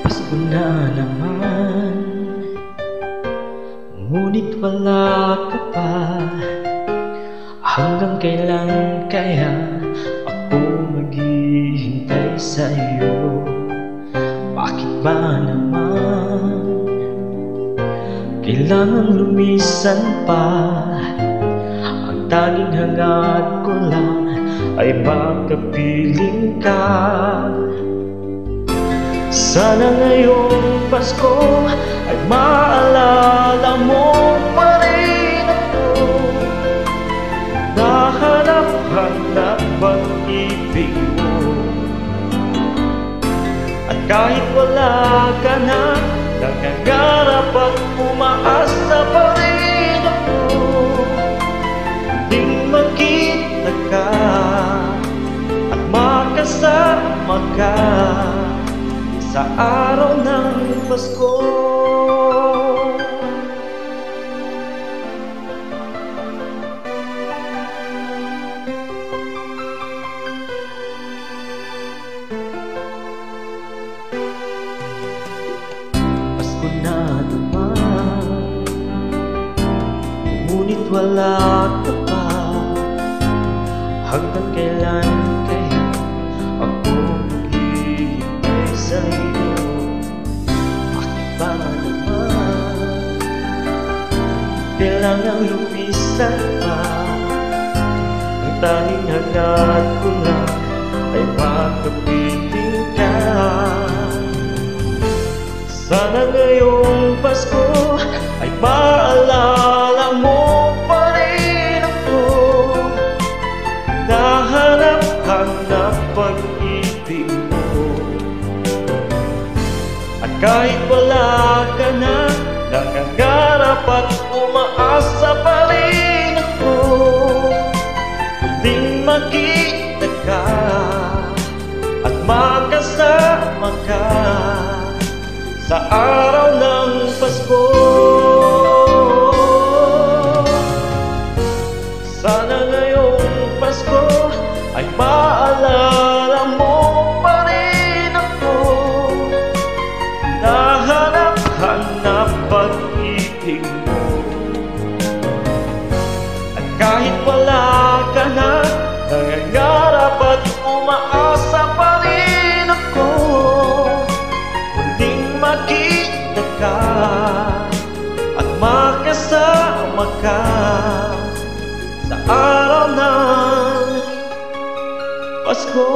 Pasko na naman, ngunit wala ka pa. Hanggang kailan kaya ako maghihintay sa'yo? Bakit ba naman kailangan lumisan pa? Ang tanging hangad ko lang ay makapiling ka. Sana ngayong Pasko ay maalala mo pa rin ako. Nahanap-hanap ang ibig mo, at kahit wala ka na, nangangarap at umaasa pa rin ako. Muling makita ka at makasama ka sa araw ng Pasko. Pasko na naman, ngunit wala ka pa. Hanggang kailan kaya ako maghihintay sa'yo? Bakit ba naman kailangan lumisan pa? Ang tanging hangad ko lang ay makapiling ka. Sana ngayong Pasko ay maalala mo pa rin ako. Nahanap-hanap ang ibig mo, at kahit wala ka na, nangangarap at umaasa pa rin ako. Muling makita ka at makasama ka sa araw ng Pasko. Sana ngayong Pasko ay maalala mo pa rin ako. Nahanap-hanap ang ibig mo, at kahit wala ka na, nangangarap at umaasa pa rin ako. Muling makita ka at makasama ka sa araw ng Pasko.